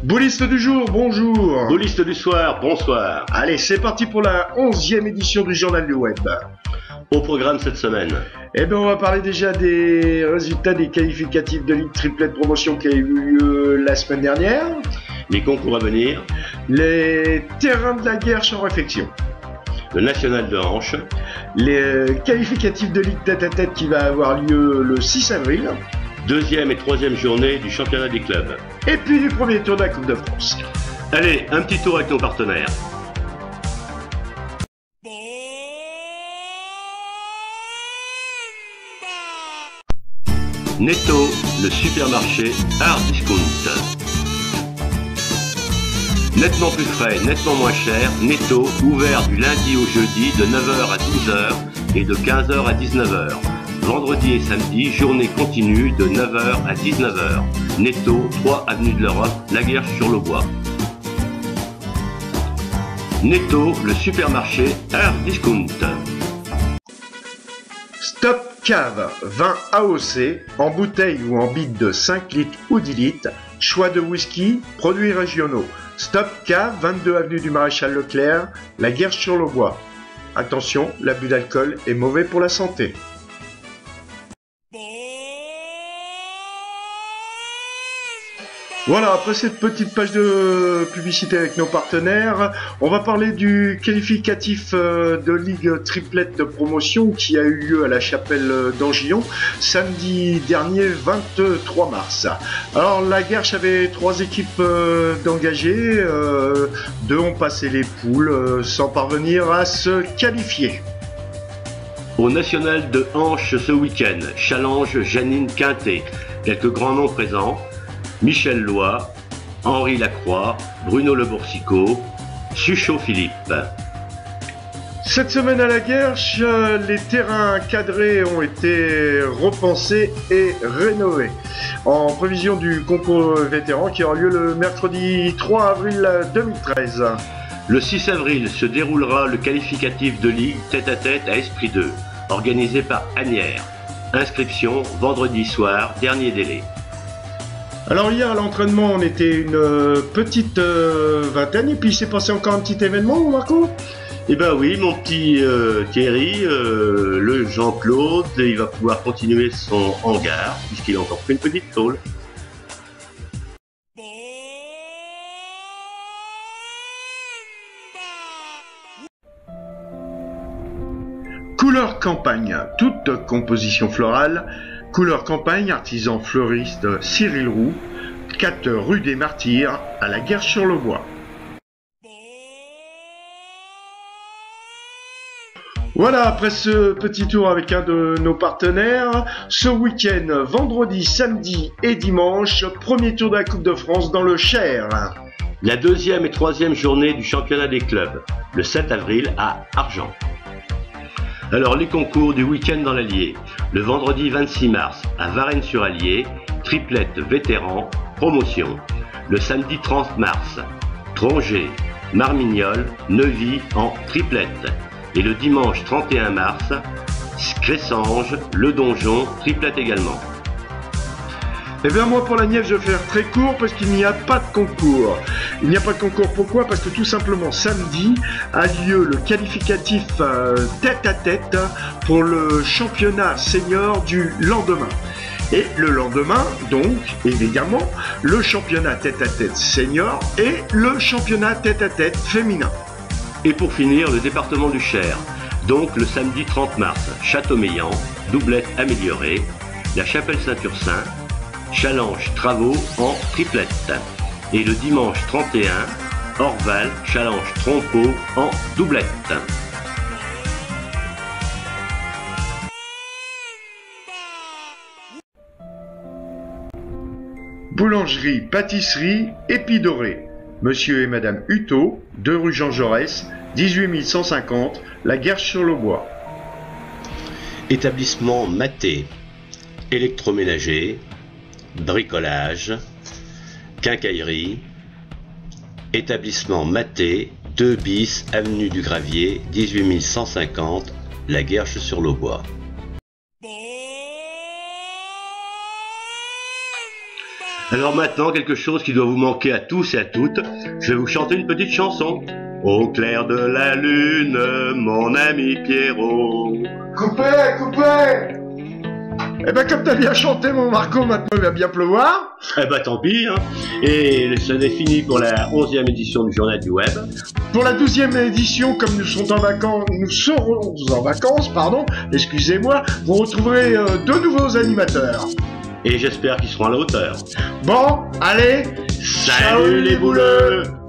Bouliste du jour, bonjour. Bouliste du soir, bonsoir. Allez, c'est parti pour la 11e édition du Journal du Web. Au programme cette semaine. Eh bien, on va parler déjà des résultats des qualificatifs de Ligue Triplet Promotion qui a eu lieu la semaine dernière. Les concours à venir. Les terrains de la Guerche en réflexion. Le national de hanche. Les qualificatifs de Ligue tête-à-tête qui va avoir lieu le 6 avril. Deuxième et troisième journée du championnat des clubs. Et puis du premier tour de la Coupe de France. Allez, un petit tour avec nos partenaires. Netto, le supermarché hard discount. Nettement plus frais, nettement moins cher, Netto, ouvert du lundi au jeudi de 9h à 12h et de 15h à 19h. Vendredi et samedi, journée continue de 9h à 19h. Netto, 3 avenue de l'Europe, La Guerche-sur-le-Bois. Netto, le supermarché hard discount. Stop Cave, vin AOC, en bouteille ou en bite de 5 litres ou 10 litres, choix de whisky, produits régionaux. Stop Cave, 22 avenue du Maréchal Leclerc, La Guerche-sur-le-Bois. Attention, l'abus d'alcool est mauvais pour la santé. Voilà, après cette petite page de publicité avec nos partenaires, on va parler du qualificatif de Ligue Triplette de Promotion qui a eu lieu à la Chapelle d'Angillon samedi dernier 23 mars. Alors la Guerche avait 3 équipes d'engagés, 2 ont passé les poules sans parvenir à se qualifier. Au national de hanche ce week-end, Challenge Janine Quintet, quelques grands noms présents. Michel Loy, Henri Lacroix, Bruno Le Boursicot, Suchot Philippe. Cette semaine à la Guerche, les terrains cadrés ont été repensés et rénovés en prévision du concours vétéran qui aura lieu le mercredi 3 avril 2013. Le 6 avril se déroulera le qualificatif de Ligue tête-à-tête à Esprit 2, organisé par Agnières. Inscription vendredi soir, dernier délai. Alors hier à l'entraînement on était une petite vingtaine et puis il s'est passé encore un petit événement, Marco? Eh ben oui, mon petit Thierry, le Jean-Claude, il va pouvoir continuer son hangar puisqu'il a encore pris une petite tôle. Couleur campagne, toute composition florale. Couleur campagne, artisan fleuriste Cyril Roux, 4 rue des Martyrs, à la Guerche-sur-le-Bois. Voilà, après ce petit tour avec un de nos partenaires, ce week-end, vendredi, samedi et dimanche, premier tour de la Coupe de France dans le Cher. La deuxième et troisième journée du championnat des clubs, le 7 avril à Argent. Alors les concours du week-end dans l'Allier, le vendredi 26 mars à Varennes-sur-Allier, triplette vétéran, promotion. Le samedi 30 mars, Trongé, Marmignol, Neuvy en triplette. Et le dimanche 31 mars, Cressange, Le Donjon, triplette également. Eh bien moi pour la Nièvre je vais faire très court parce qu'il n'y a pas de concours. Il n'y a pas de concours pourquoi? Parce que tout simplement samedi a lieu le qualificatif tête-à-tête pour le championnat senior du lendemain. Et le lendemain donc évidemment le championnat tête-à-tête senior et le championnat tête-à-tête féminin. Et pour finir le département du Cher, donc le samedi 30 mars, Châteaumeillan, doublette améliorée, la Chapelle Saint-Ursin, Challenge Travaux en triplette. Et le dimanche 31, Orval, Challenge Trompeau en doublette. Boulangerie, pâtisserie, Épidorée. Monsieur et Madame Hutto, 2 rue Jean Jaurès, 18 150, La Guerche-sur-le-Bois. Établissement Maté, électroménager, bricolage, quincaillerie, établissement Maté, 2 bis, avenue du Gravier, 18 150, La Guerche-sur-le-Bois. Alors maintenant, quelque chose qui doit vous manquer à tous et à toutes, je vais vous chanter une petite chanson. Au clair de la lune, mon ami Pierrot. Coupé, coupé. Eh ben comme t'as bien chanté mon Marco, maintenant il va bien pleuvoir. Eh ben tant pis, hein. Et ça est fini pour la 11e édition du Journal du Web. Pour la 12e édition, comme nous serons en vacances, pardon, excusez-moi, vous retrouverez deux nouveaux animateurs. Et j'espère qu'ils seront à la hauteur. Bon, allez, Salut les bouleux!